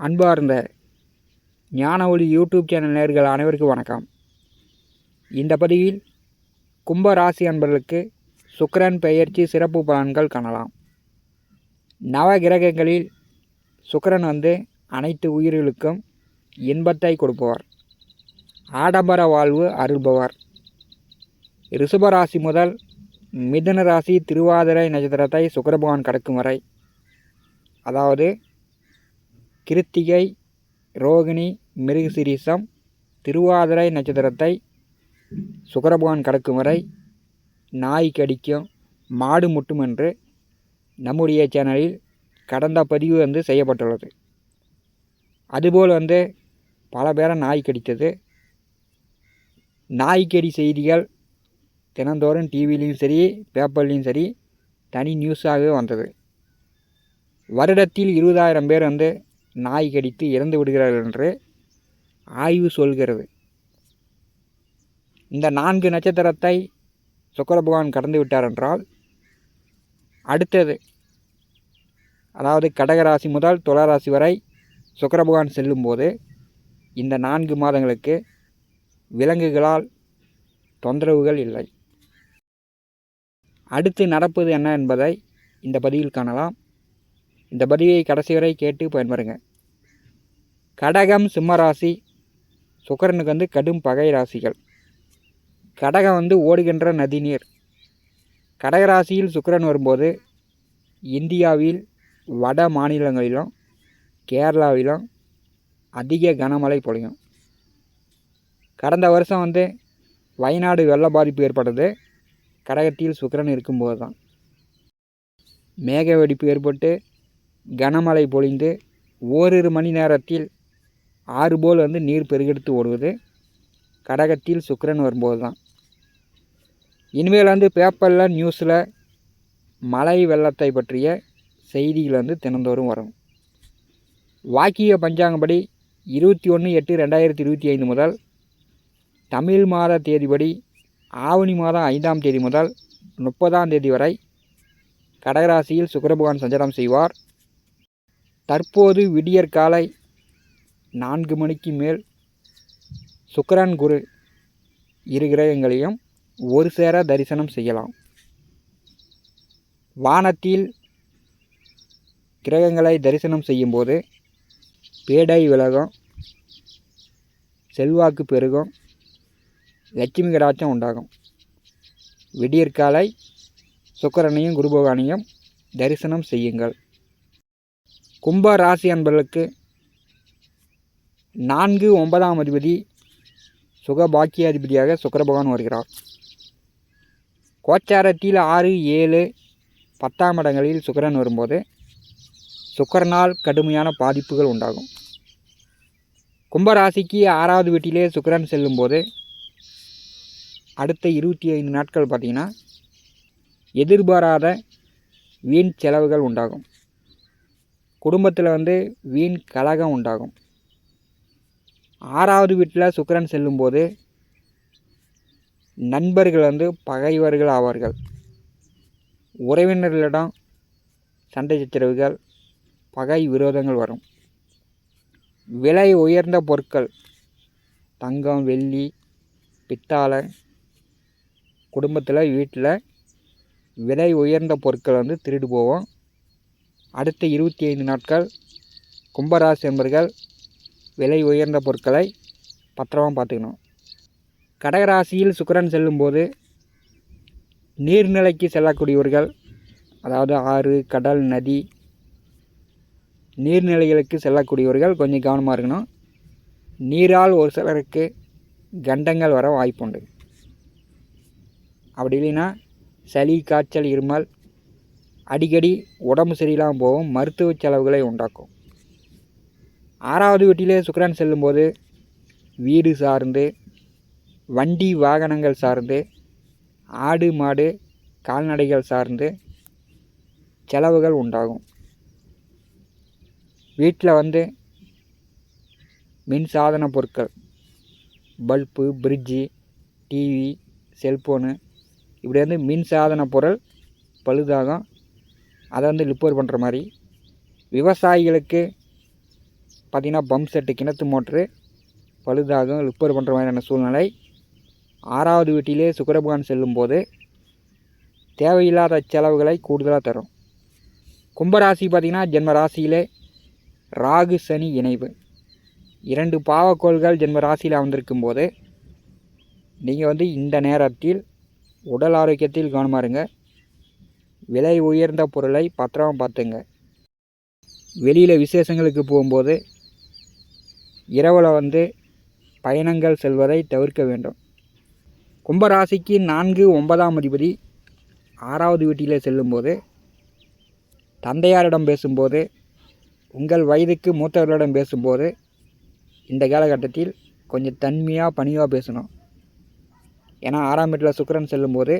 அன்பார்ந்த ஞான ஒளி யூடியூப் சேனல் நேயர்கள் அனைவருக்கும் வணக்கம். இந்த பதிவில் கும்ப ராசி அன்பர்களுக்கு சுக்கிரன் பெயர்ச்சி சிறப்பு பலன்கள் காணலாம். நவ கிரகங்களில் சுக்கிரன் அனைத்து உயிர்களுக்கும் இன்பத்தை கொடுப்பவர், ஆடம்பர வாழ்வு அருள்பவர். ரிஷபராசி முதல் மிதுன ராசி திருவாதிரை நட்சத்திரத்தை சுக்கிர பகவான் கடக்கும் வரை, அதாவது கிருத்திகை, ரோகிணி, மிருகசீரிஷம், திருவாதிரை நட்சத்திரத்தை சுக்கிர பகவான் கடக்கும் வரை நாய் கடிக்கும், மாடு முட்டும் என்று நம்முடைய சேனலில் கடந்த பதிவு செய்யப்பட்டுள்ளது. அதுபோல் பல பேரை நாய் கடித்தது. நாய்க்கடி செய்திகள் தினந்தோறும் டிவிலையும் சரி பேப்பர்லேயும் சரி தனி நியூஸாகவே வந்தது. வருடத்தில் 20,000 பேர் நாய் கடித்து இறந்து விடுகிறார்கள் என்று ஆய்வு சொல்கிறது. இந்த 4 நட்சத்திரத்தை சுக்கிர பகவான் கடந்து விட்டார் என்றால் அடுத்தது, அதாவது கடகராசி முதல் துளாராசி வரை சுக்கிர பகவான் செல்லும்போது இந்த 4 மாதங்களுக்கு விலங்குகளால் தொந்தரவுகள் இல்லை. அடுத்து நடப்பது என்ன என்பதை இந்த பதிவில் காணலாம். இந்த பதிவை கடைசி வரை கேட்டு பயன்பெறுங்க. கடகம், சிம்மராசி சுக்கிரனுக்கு கடும் பகை ராசிகள். கடகம் ஓடுகின்ற நதிநீர். கடகராசியில் சுக்கிரன் வரும்போது இந்தியாவில் வட மாநிலங்களிலும் கேரளாவிலும் அதிக கனமழை பொழியும். கடந்த வருஷம் வயநாடு வெள்ள பாதிப்பு ஏற்பட்டது கடகத்தில் சுக்கிரன் இருக்கும்போது தான். மேக வெடிப்பு ஏற்பட்டு கனமழை பொழிந்து ஓரிரு மணி நேரத்தில் ஆறு போல் நீர் பெருகெடுத்து ஓடுவது கடகத்தில் சுக்கிரன் வரும்போது தான். இனிமேல் பேப்பரில் நியூஸில் மழை வெள்ளத்தை பற்றிய செய்திகள் தினந்தோறும் வரும். வாக்கிய பஞ்சாங்கப்படி 21/8/2025 முதல் தமிழ் மாத தேதிப்படி ஆவணி மாதம் 5ஆம் தேதி முதல் 30ஆம் தேதி வரை கடகராசியில் சுக்கிர பகவான் சஞ்சாரம் செய்வார். தற்போது விடியற்காலை 4 மணிக்கு மேல் சுக்கிரன், குரு இரு கிரகங்களையும் ஒரு சேர தரிசனம் செய்யலாம். வானத்தில் கிரகங்களை தரிசனம் செய்யும்போது பேடை விலகும், செல்வாக்கு பெருகும், லட்சுமி கடாட்சம் உண்டாகும். விடியற்காலை சுக்கிரனையும் குரு பகவானையும் தரிசனம் செய்யுங்கள். கும்ப ராசி அன்பர்களுக்கு 4, 9ஆம் அதிபதி சுக பாக்கியாதிபதியாக சுக்கிர பகவான் வருகிறார். கோச்சாரத்தில் 6, 7, 10ஆம் இடங்களில் சுக்கிரன் வரும்போது சுக்கிரனால் கடுமையான பாதிப்புகள் உண்டாகும். கும்பராசிக்கு 6வது வீட்டிலே சுக்கிரன் செல்லும்போது அடுத்த 25 நாட்கள் பார்த்திங்கன்னா எதிர்பாராத வீண் செலவுகள் உண்டாகும். குடும்பத்தில் வீண் கலகம் உண்டாகும். 6வது வீட்டில் சுக்கிரன் செல்லும்போது நண்பர்கள் பகைவர்கள் ஆவார்கள். உறவினர்களிடம் சண்டை சச்சரவுகள், பகை விரோதங்கள் வரும். விலை உயர்ந்த பொருட்கள், தங்கம், வெள்ளி, பித்தாளை, குடும்பத்தில் வீட்டில் விலை உயர்ந்த பொருட்கள் திருடு போவோம். அடுத்த 25 நாட்கள் கும்பராசி என்பர்கள் விலை உயர்ந்த பொருட்களை பத்திரமாக பார்த்துக்கணும். கடகராசியில் சுக்கிரன் செல்லும்போது நீர்நிலைக்கு செல்லக்கூடியவர்கள், அதாவது ஆறு, கடல், நதி, நீர்நிலைகளுக்கு செல்லக்கூடியவர்கள் கொஞ்சம் கவனமாக இருக்கணும். நீரால் ஒரு சிலருக்கு கண்டங்கள் வர வாய்ப்புண்டு. அப்படி இல்லைன்னா சளி, காய்ச்சல், இருமல், அடிக்கடி உடம்பு சரியில்லாமல் போகும், மருத்துவ செலவுகளை உண்டாக்கும். 6வது வீட்டிலே சுக்கிரன் செல்லும்போது வீடு சார்ந்து, வண்டி வாகனங்கள் சார்ந்து, ஆடு மாடு கால்நடைகள் சார்ந்து செலவுகள் உண்டாகும். வீட்டில் மின் சாதன பொருட்கள், பல்பு, ஃப்ரிட்ஜு, டிவி, செல்ஃபோனு, இப்படி மின் சாதன பொருள் பழுதாகும். அதை ரிப்பேர் பண்ணுற மாதிரி. விவசாயிகளுக்கு பார்த்திங்கன்னா பம்ப் செட்டு கிணத்து மோட்ரு பழுதாகும், ரிப்பேர் பண்ணுற மாதிரியான சூழ்நிலை. 6வது வீட்டிலே சுக்கிரபகவான் செல்லும்போது தேவையில்லாத செலவுகளை கூடுதலாக தரும். கும்பராசி பார்த்திங்கன்னா ஜென்ம ராசியிலே ராகு சனி இணைவு, 2 பாவக்கோள்கள் ஜென்ம ராசியில் அமர்ந்திருக்கும் போது நீங்கள் இந்த நேரத்தில் உடல் ஆரோக்கியத்தில் கவனமாக இருங்க. விலை உயர்ந்த பொருளை பத்திரமா பார்த்துங்க. வெளியில் விசேஷங்களுக்கு போகும்போது இரவில் பயணங்கள் செல்வதை தவிர்க்க வேண்டும். கும்பராசிக்கு 4, 9ஆம் அதிபதி 6வது வீட்டிலே செல்லும்போது தந்தையாரிடம் பேசும்போது, உங்கள் வயதுக்கு மூத்தவர்களிடம் பேசும்போது இந்த காலகட்டத்தில் கொஞ்சம் தன்மையாக பணிவாக பேசணும். ஏன்னா 6ஆம் வீட்டில் சுக்கிரன் செல்லும்போது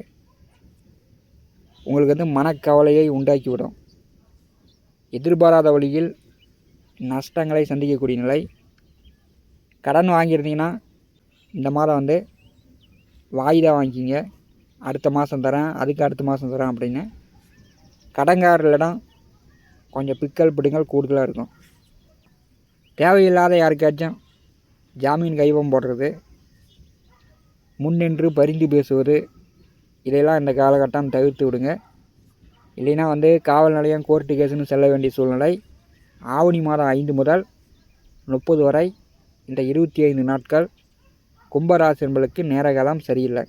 உங்களுக்கு மனக்கவலையை உண்டாக்கிவிடும். எதிர்பாராத வழியில் நஷ்டங்களை சந்திக்கக்கூடிய நிலை. கடன் வாங்கியிருந்தீங்கன்னா இந்த மாதம் வாய்தா வாங்கிக்கிங்க, அடுத்த மாதம் தரேன், அதுக்கு அடுத்த மாதம் தரேன் அப்படின்னு கடன்காரர்களிடம் கொஞ்சம் பிக்கல் பிடுங்கல் கூடுதலாக இருக்கும். தேவையில்லாத யாருக்காச்சும் ஜாமீன் கைவம் போடுறது, முன்னின்று பரிந்து பேசுவது, இதையெல்லாம் இந்த காலகட்டம் தவிர்த்து விடுங்க. இல்லைன்னா காவல் நிலையம், கோர்ட்டு கேஸுன்னு செல்ல வேண்டிய சூழ்நிலை. ஆவணி மாதம் 5 முதல் 30 வரை இந்த 25 நாட்கள் கும்பராசி என்பதற்கு நேரகாலம் சரியில்லை.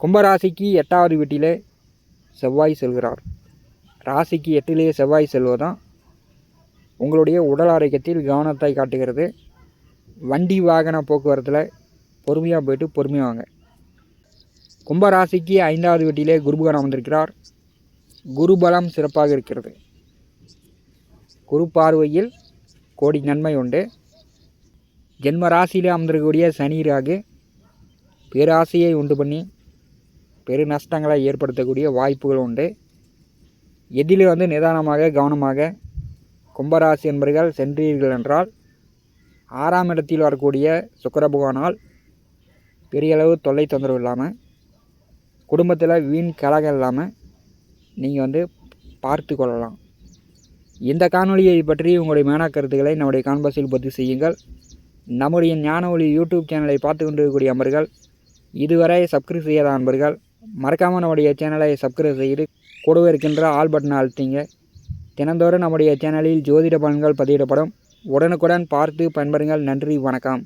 கும்பராசிக்கு 8வது வீட்டிலே செவ்வாய் செல்கிறார். ராசிக்கு 8லேயே செவ்வாய் செல்வதும் உங்களுடைய உடல் ஆரோக்கியத்தில் கவனத்தை காட்டுகிறது. வண்டி வாகன போக்குவரத்தில் பொறுமையாக போயிட்டு பொறுமையாக வாங்க. கும்பராசிக்கு 5வது வீட்டிலே குருபகவான் அமர்ந்திருக்கிறார். குருபலம் சிறப்பாக இருக்கிறது. குரு பார்வையில் கோடி நன்மை உண்டு. ஜென்ம ராசியிலே அமர்ந்திருக்கக்கூடிய சனி ராகு பேராசையை உண்டு பண்ணி பெரு நஷ்டங்களை ஏற்படுத்தக்கூடிய வாய்ப்புகள் உண்டு. எதிலே நிதானமாக கவனமாக கும்பராசி என்பவர்கள் சென்றீர்கள் என்றால் 6ஆம் இடத்தில் வரக்கூடிய சுக்கிரபகவானால் பெரிய அளவு தொல்லை தொந்தரவு இல்லாமல், குடும்பத்தில் வீண் கலகம் இல்லாமல் நீங்கள் பார்த்து கொள்ளலாம். இந்த காணொலியை பற்றி உங்களுடைய மேனா கருத்துக்களை நம்முடைய கான்பாஸில் பதிவு செய்யுங்கள். நம்முடைய ஞான ஒளி யூடியூப் சேனலை பார்த்து கொண்டிருக்கக்கூடிய அன்பர்கள், இதுவரை சப்ஸ்கிரைப் செய்யாத அன்பர்கள் மறக்காமல் நம்முடைய சேனலை சப்ஸ்கிரைப் செய்து கூடவே இருக்கின்ற ஆல் பட்டனை அழுத்திங்க. தினந்தோறும் நம்முடைய சேனலில் ஜோதிட பலன்கள் பதிவிடப்படும். உடனுக்குடன் பார்த்து பயன்பெறுங்கள். நன்றி, வணக்கம்.